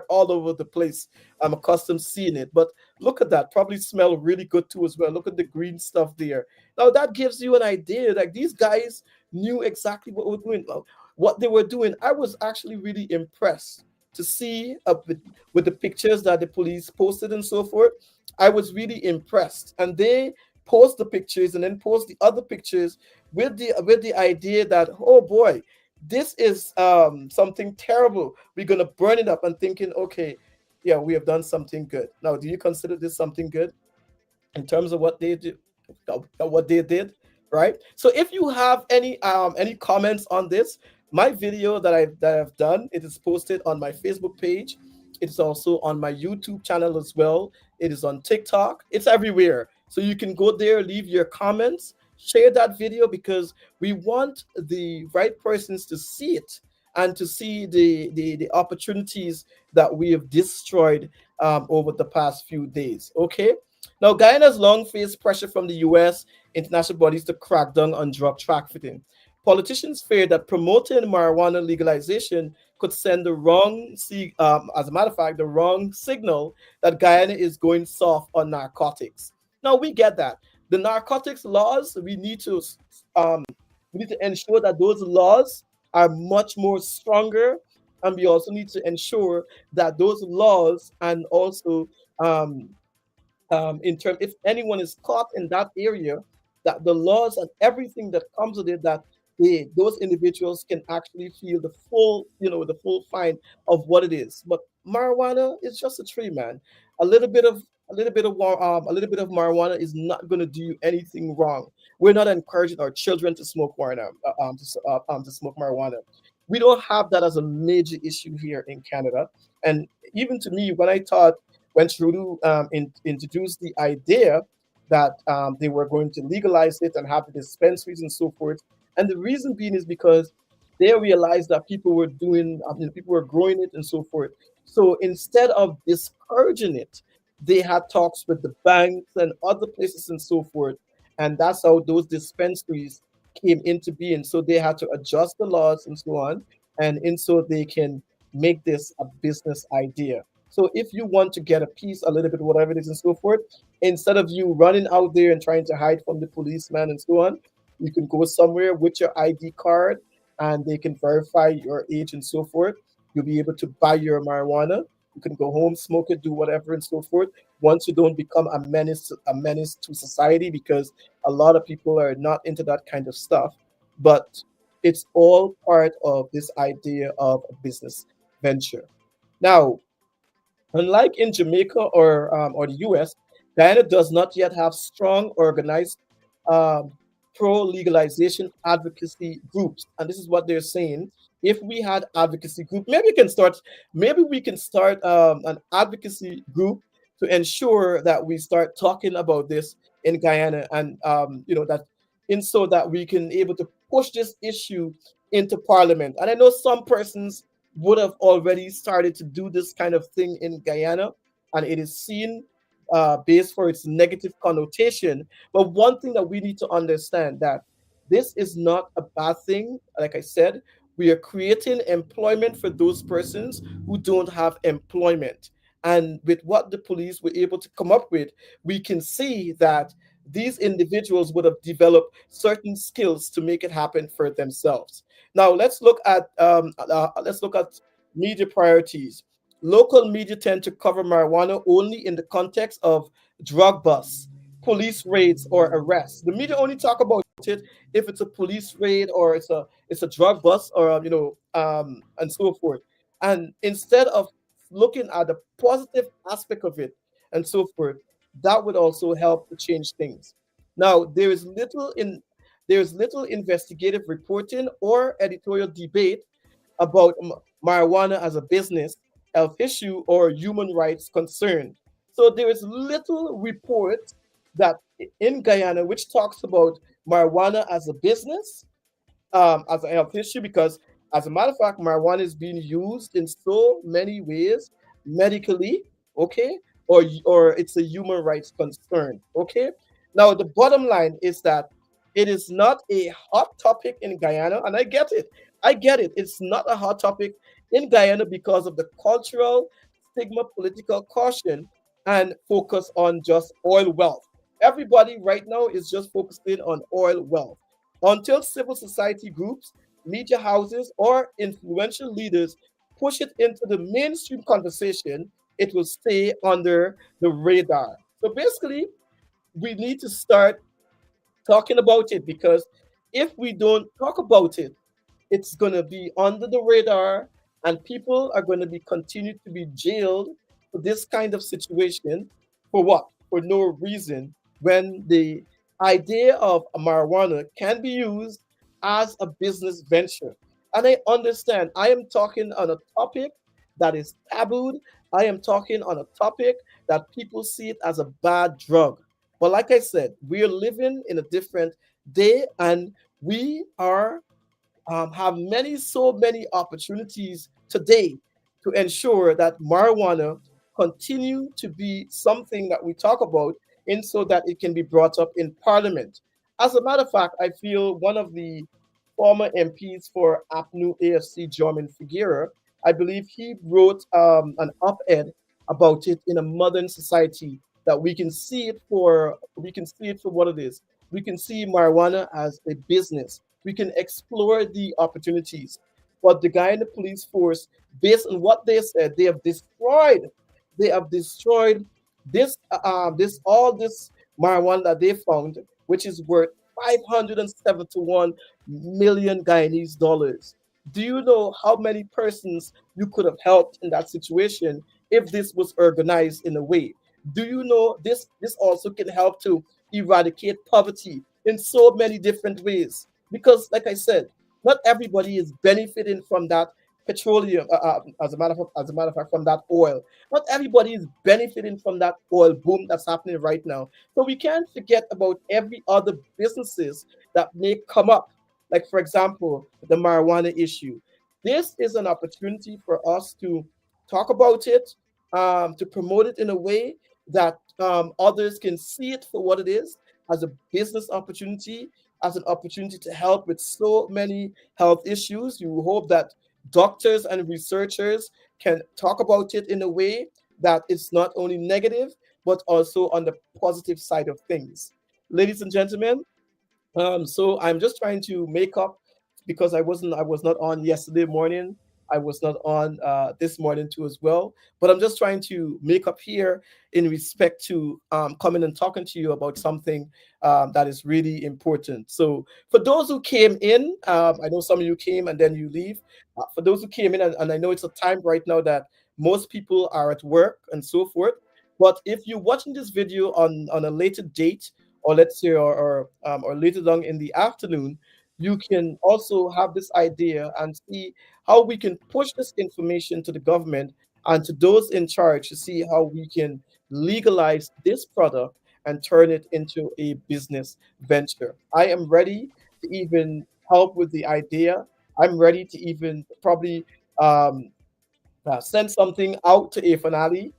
all over the place. I'm accustomed seeing it. But look at that. Probably smell really good too as well. Look at the green stuff there. Now that gives you an idea. Like these guys knew exactly what we're doing. What they were doing. I was actually really impressed to see with the pictures that the police posted and so forth. I was really impressed. And they post the pictures and then post the other pictures with the idea that, oh boy, this is something terrible. We're gonna burn it up and thinking, okay, yeah, we have done something good. Now, do you consider this something good in terms of what they do, what they did, right? So if you have any comments on this, my video that I've done, it is posted on my Facebook page. It's also on my YouTube channel as well. It is on TikTok. It's everywhere. So you can go there, leave your comments, share that video because we want the right persons to see it and to see the opportunities that we have destroyed over the past few days. Okay. Now, Guyana has long faced pressure from the US international bodies to crack down on drug trafficking. Politicians fear that promoting marijuana legalization could send the as a matter of fact, the wrong signal that Guyana is going soft on narcotics. Now we get that the narcotics laws um, we need to ensure that those laws are much more stronger, and we also need to ensure that those laws and also um, in terms if anyone is caught in that area, that the laws and everything that comes with it, that those individuals can actually feel the full, the full fine of what it is. But marijuana is just a tree, man. A little bit of a little bit of marijuana is not going to do you anything wrong. We're not encouraging our children to smoke marijuana, to smoke marijuana. We don't have that as a major issue here in Canada. And even to me, when Trudeau introduced the idea that they were going to legalize it and have the dispensaries and so forth. And the reason being is because they realized that people were growing it and so forth. So instead of discouraging it, they had talks with the banks and other places and so forth. And that's how those dispensaries came into being. So they had to adjust the laws and so on. And so they can make this a business idea. So if you want to get a piece, a little bit, whatever it is, and so forth, Instead of you running out there and trying to hide from the policeman and so on, you can go somewhere with your ID card and they can verify your age and so forth. You'll be able to buy your marijuana. You can go home, smoke it, do whatever and so forth. Once you don't become a menace to society, because a lot of people are not into that kind of stuff. But it's all part of this idea of a business venture. Now, unlike in Jamaica or the US, Guyana does not yet have strong organized um, pro legalization advocacy groups, and this is what they're saying. If we had advocacy group, maybe we can start. Maybe we can start an advocacy group to ensure that we start talking about this in Guyana, and that in so that we can able to push this issue into Parliament. And I know some persons would have already started to do this kind of thing in Guyana, and it is seen based for its negative connotation. But one thing that we need to understand that this is not a bad thing. Like I said, we are creating employment for those persons who don't have employment. And with what the police were able to come up with, we can see that these individuals would have developed certain skills to make it happen for themselves. Now let's look at media priorities. Local media tend to cover marijuana only in the context of drug busts, police raids, or arrests. The media only talk about it if it's a police raid or it's a drug bust or and so forth. And instead of looking at the positive aspect of it and so forth, that would also help to change things. Now there is little investigative reporting or editorial debate about marijuana as a business, health issue, or human rights concern. So there is little report that in Guyana which talks about marijuana as a business, as a health issue, because as a matter of fact, marijuana is being used in so many ways medically, okay, or it's a human rights concern, okay. Now the bottom line is that it is not a hot topic in Guyana, and I get it. I get it. It's not a hot topic in Guyana because of the cultural stigma, political caution, and focus on just oil wealth. Everybody right now is just focusing on oil wealth. Until civil society groups, media houses, or influential leaders push it into the mainstream conversation, it will stay under the radar. So basically, we need to start talking about it, because if we don't talk about it, it's going to be under the radar, and people are going to be continued to be jailed for this kind of situation. For what? For no reason, when the idea of marijuana can be used as a business venture. And I understand I am talking on a topic that is tabooed. I am talking on a topic that people see it as a bad drug. But like I said, we are living in a different day, and we are have so many opportunities today to ensure that marijuana continue to be something that we talk about, and so that it can be brought up in Parliament. As a matter of fact, I feel one of the former MPs for APNU AFC, Jorman Figuera, I believe he wrote an op-ed about it in a modern society, that we can see it for what it is. We can see marijuana as a business. We can explore the opportunities. But the guy in the police force, based on what they said, they have destroyed this marijuana that they found, which is worth 571 million Guyanese dollars. Do you know how many persons you could have helped in that situation if this was organized in a way? Do you know this also can help to eradicate poverty in so many different ways? Because, like I said, not everybody is benefiting from that petroleum. As a matter of fact, from that oil, not everybody is benefiting from that oil boom that's happening right now. So we can't forget about every other businesses that may come up. Like, for example, the marijuana issue. This is an opportunity for us to talk about it, to promote it in a way that others can see it for what it is, as a business opportunity, as an opportunity to help with so many health issues. You hope that doctors and researchers can talk about it in a way that it's not only negative, but also on the positive side of things. Ladies and gentlemen, so I'm just trying to make up because I was not on yesterday morning. I was not on this morning too as well. But I'm just trying to make up here in respect to coming and talking to you about something that is really important. So for those who came in, I know some of you came and then you leave. For those who came in, and I know it's a time right now that most people are at work and so forth. But if you're watching this video on a later date, or let's say or later on in the afternoon, you can also have this idea and see how we can push this information to the government and to those in charge to see how we can legalize this product and turn it into a business venture. I am ready to even help with the idea. I'm ready to even probably um, send something out to Irfan Ali.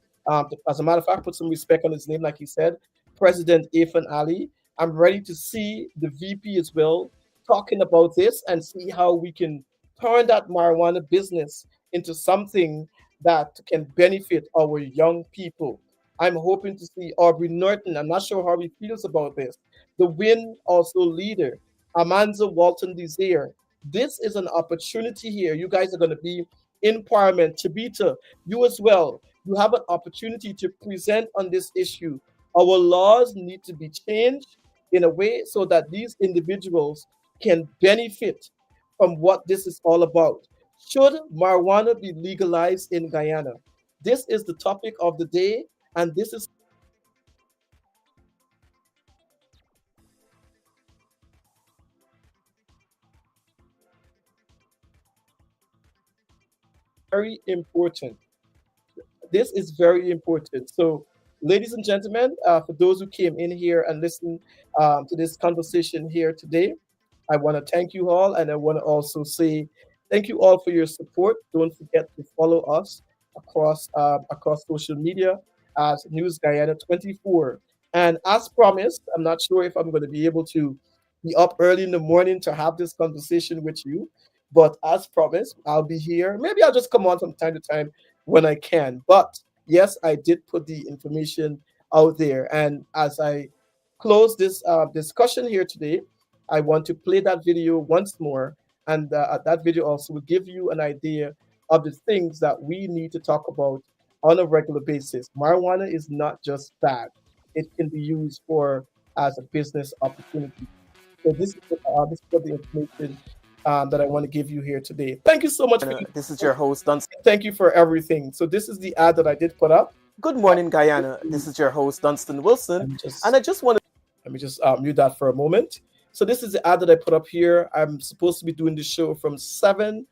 As a matter of fact, put some respect on his name, like he said, President Irfan Ali. I'm ready to see the VP as well talking about this and see how we can turn that marijuana business into something that can benefit our young people. I'm hoping to see Aubrey Norton. I'm not sure how he feels about this. The Win also leader, Amanza Walton Desire. This is an opportunity here. You guys are going to be in Parliament. Tabitha, you as well. You have an opportunity to present on this issue. Our laws need to be changed in a way so that these individuals can benefit from what this is all about. Should marijuana be legalized in Guyana? This is the topic of the day, and this is very important. This is very important. So, ladies and gentlemen, for those who came in here and listened to this conversation here today, I want to thank you all, and I want to also say thank you all for your support. Don't forget to follow us across social media as News Guyana 24. And as promised, I'm not sure if I'm going to be able to be up early in the morning to have this conversation with you, but as promised, I'll be here. Maybe I'll just come on from time to time when I can. But yes, I did put the information out there, and as I close this discussion here today, I want to play that video once more, and that video also will give you an idea of the things that we need to talk about on a regular basis. Marijuana is not just bad; it can be used for as a business opportunity. So this is what the information that I want to give you here today. Thank you so much for This is your host, Dunstan. thank you for everything. So this is the ad that I did put up. Good morning, Guyana. This is your host, Dunstan Wilson. And I just want to Let me just mute that for a moment. So this is the ad that I put up here. I'm supposed to be doing the show from 7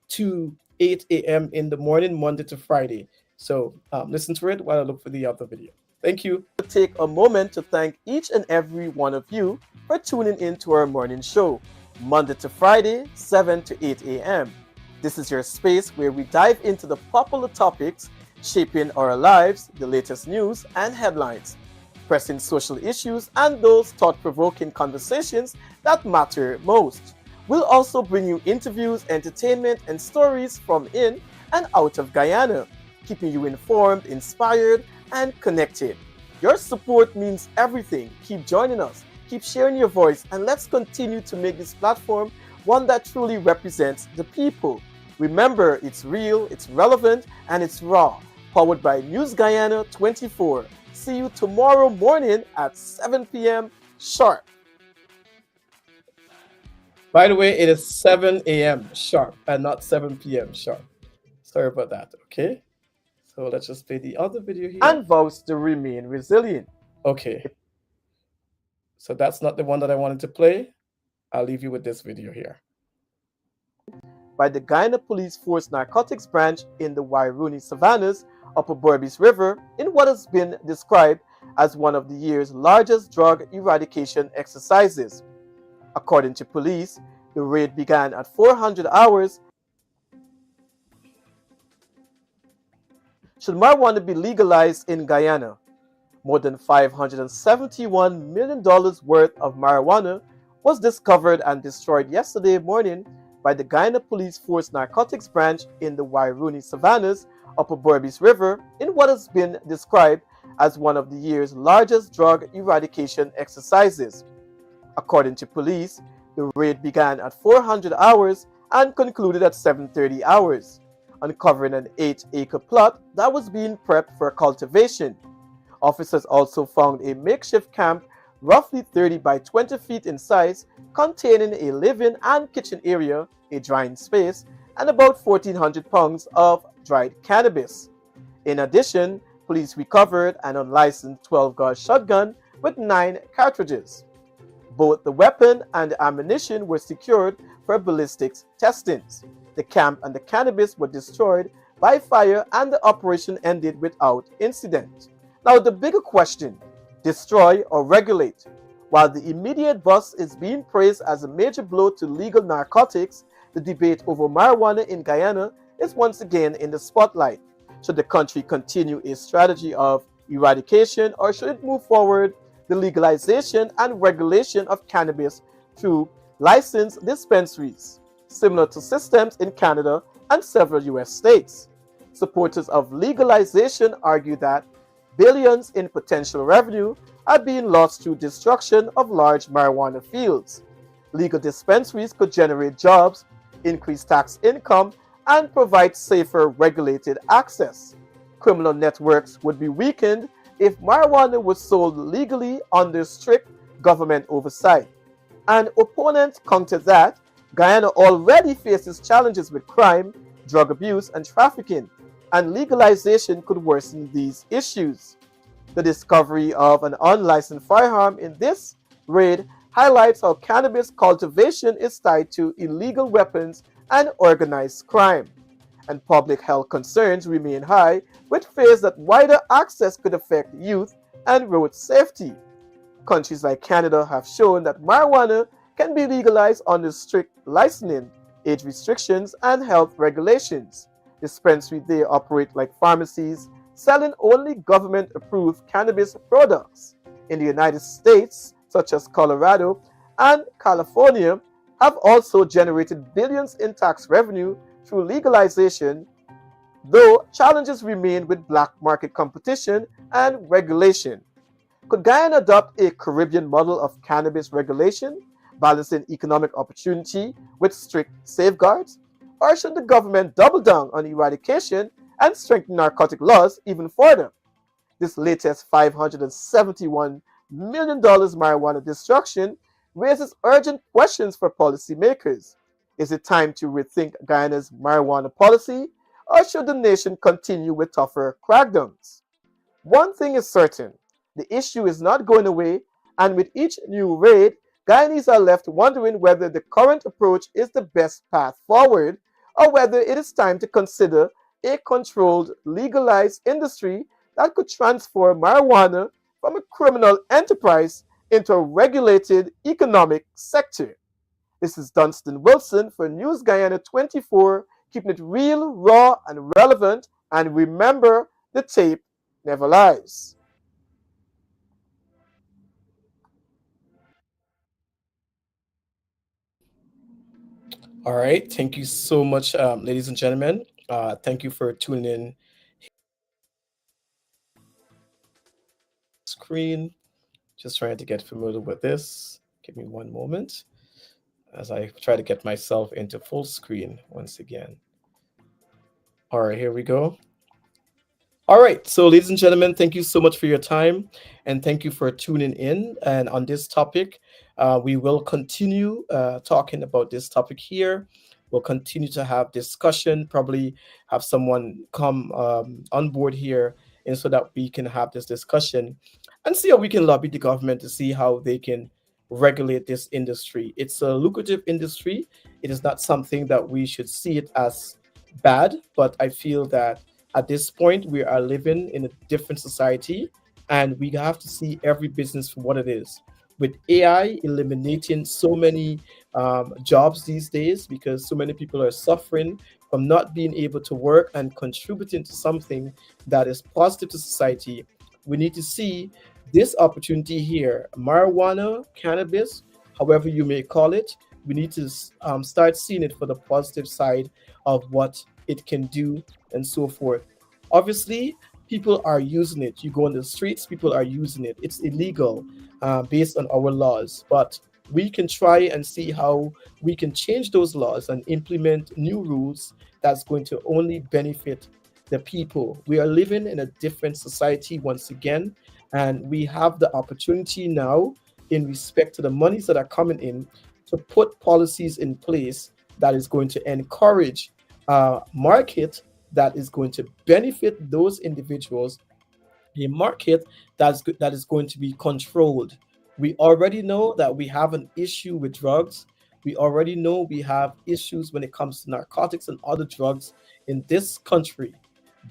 to 8 a.m. in the morning, Monday to Friday. So listen to it while I look for the other video. Thank you. take a moment to thank each and every one of you for tuning in to our morning show, Monday to Friday, 7 to 8 a.m. This is your space where we dive into the popular topics shaping our lives, the latest news and headlines, pressing social issues, and those thought-provoking conversations that matter most. We'll also bring you interviews, entertainment, and stories from in and out of Guyana, keeping you informed, inspired, and connected. Your support means everything. Keep joining us, keep sharing your voice, and let's continue to make this platform one that truly represents the people. Remember, it's real, it's relevant, and it's raw. Powered by News Guyana 24. See you tomorrow morning at 7 p.m. sharp. By the way, it is 7 a.m. sharp and not 7 p.m. sharp. Sorry about that. Okay. So let's just play the other video here. And vows to remain resilient. Okay. So that's not the one that I wanted to play. I'll leave you with this video here. By the Guyana Police Force Narcotics Branch in the Wiruni Savannahs, upper Berbice River, in what has been described as one of the year's largest drug eradication exercises. According to police, the raid began at 400 hours. Should marijuana be legalized in Guyana? More than $571 million worth of marijuana was discovered and destroyed yesterday morning by the Guyana Police Force Narcotics Branch in the Wiruni Savannahs, upper Berbice River, in what has been described as one of the year's largest drug eradication exercises. According to police, the raid began at 400 hours and concluded at 7:30 hours, uncovering an 8-acre plot that was being prepped for cultivation. Officers also found a makeshift camp roughly 30 by 20 feet in size, containing a living and kitchen area, a drying space, and about 1,400 pounds of dried cannabis. In addition, police recovered an unlicensed 12-gauge shotgun with 9 cartridges. Both the weapon and the ammunition were secured for ballistics testings. The camp and the cannabis were destroyed by fire and the operation ended without incident. Now, the bigger question: destroy or regulate? While the immediate bust is being praised as a major blow to legal narcotics, the debate over marijuana in Guyana is once again in the spotlight. Should the country continue a strategy of eradication, or should it move forward the legalization and regulation of cannabis through licensed dispensaries, similar to systems in Canada and several US states? Supporters of legalization argue that billions in potential revenue are being lost through destruction of large marijuana fields. Legal dispensaries could generate jobs, increase tax income, and provide safer regulated access. Criminal networks would be weakened if marijuana was sold legally under strict government oversight. An opponent countered that Guyana already faces challenges with crime, drug abuse, and trafficking, and legalization could worsen these issues. The discovery of an unlicensed firearm in this raid highlights how cannabis cultivation is tied to illegal weapons and organized crime, and public health concerns remain high, with fears that wider access could affect youth and road safety. Countries like Canada have shown that marijuana can be legalized under strict licensing, age restrictions, and health regulations. Dispensaries there operate like pharmacies, selling only government-approved cannabis products. In the United States, such as Colorado and California, have also generated billions in tax revenue through legalization, though challenges remain with black market competition and regulation. Could Guyana adopt a Caribbean model of cannabis regulation, balancing economic opportunity with strict safeguards? Or should the government double down on eradication and strengthen narcotic laws even further? This latest $571 million marijuana destruction raises urgent questions for policymakers. Is it time to rethink Guyana's marijuana policy, or should the nation continue with tougher crackdowns? One thing is certain: the issue is not going away, and with each new raid, Guyanese are left wondering whether the current approach is the best path forward, or whether it is time to consider a controlled, legalized industry that could transform marijuana from a criminal enterprise into a regulated economic sector. This is Dunstan Wilson for News Guyana 24, keeping it real, raw, and relevant. And remember, the tape never lies. All right. Thank you so much, ladies and gentlemen. Thank you for tuning in. Screen. Just trying to get familiar with this. Give me one moment as I try to get myself into full screen once again. All right, here we go. All right, so ladies and gentlemen, thank you so much for your time, and thank you for tuning in. And on this topic, we will continue talking about this topic here. We'll continue to have discussion, probably have someone come on board here, and so that we can have this discussion and see how we can lobby the government to see how they can regulate this industry. It's a lucrative industry. It is not something that we should see it as bad, but I feel that at this point we are living in a different society, and we have to see every business for what it is. With AI eliminating so many jobs these days, because so many people are suffering from not being able to work and contributing to something that is positive to society, we need to see this opportunity here: marijuana, cannabis, however you may call it. We need to start seeing it for the positive side of what it can do and so forth. Obviously, People are using it. You go on the streets, people are using it. It's illegal based on our laws, but we can try and see how we can change those laws and implement new rules that's going to only benefit the people. We are living in a different society once again, and we have the opportunity now, in respect to the monies that are coming in, to put policies in place that is going to encourage a market that is going to benefit those individuals, a market that is going to be controlled. We already know that we have an issue with drugs. We already know we have issues when it comes to narcotics and other drugs in this country.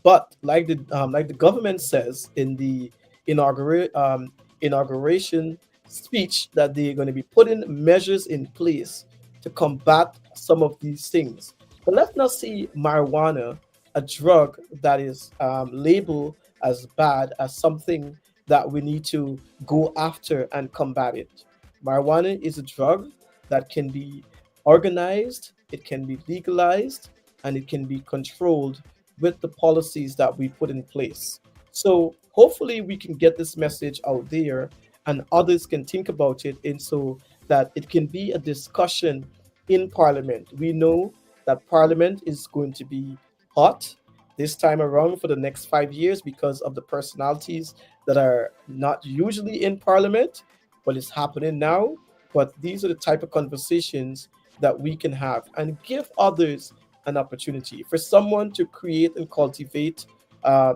But like the government says in the inauguration speech, that they're going to be putting measures in place to combat some of these things. But let's not see marijuana, a drug that is labeled as bad, as something that we need to go after and combat it. Marijuana is a drug that can be organized, it can be legalized, and it can be controlled with the policies that we put in place. So hopefully we can get this message out there and others can think about it, and so that it can be a discussion in Parliament. We know that Parliament is going to be hot this time around for the next 5 years because of the personalities that are not usually in Parliament, but it's happening now. But these are the type of conversations that we can have and give others an opportunity. For someone to create and cultivate a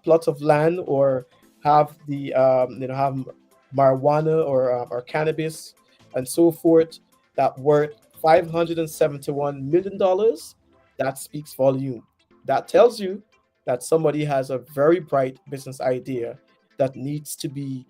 plot of land, or have the have marijuana or cannabis and so forth, that worth $571 million, that speaks volume. That tells you that somebody has a very bright business idea that needs to be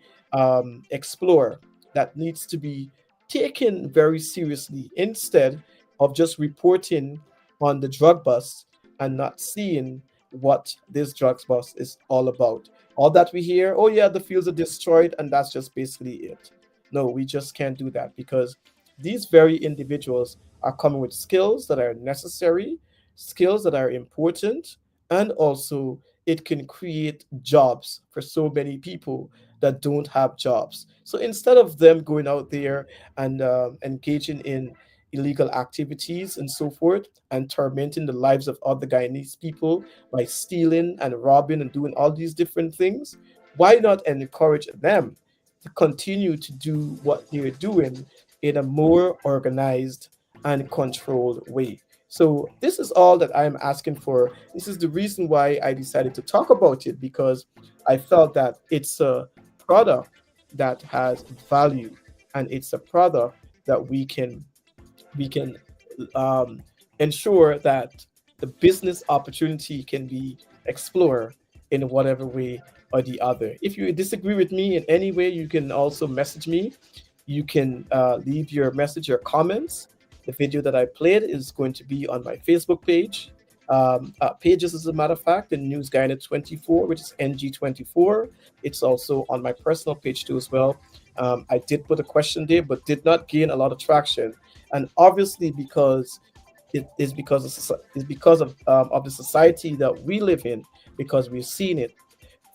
explored, that needs to be taken very seriously, instead of just reporting on the drug bust and not seeing what this drugs bust is all about. All that we hear, oh yeah, the fields are destroyed, and that's just basically it. No, we just can't do that, because these very individuals are coming with skills that are necessary, skills that are important, and also it can create jobs for so many people that don't have jobs. So instead of them going out there and engaging in illegal activities and so forth, and tormenting the lives of other Guyanese people by stealing and robbing and doing all these different things, why not encourage them to continue to do what they're doing in a more organized and controlled way? So this is all that I'm asking for. This is the reason why I decided to talk about it, because I felt that it's a product that has value, and it's a product that we can um, ensure that the business opportunity can be explored in whatever way or the other. If you disagree with me in any way, you can also message me. You can leave your message or comments. The video that I played is going to be on my Facebook page. Pages, as a matter of fact, the News Guyana 24, which is NG24. It's also on my personal page too as well. I did put a question there, but did not gain a lot of traction, and obviously because it's because of the society that we live in, because we've seen it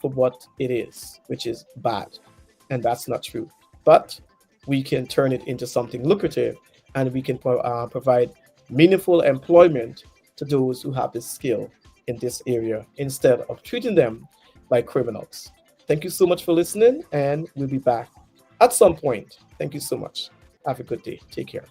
for what it is, which is bad, and that's not true. But we can turn it into something lucrative, and we can provide meaningful employment to those who have the skill in this area, instead of treating them like criminals. Thank you so much for listening, and we'll be back at some point. Thank you so much. Have a good day. Take care.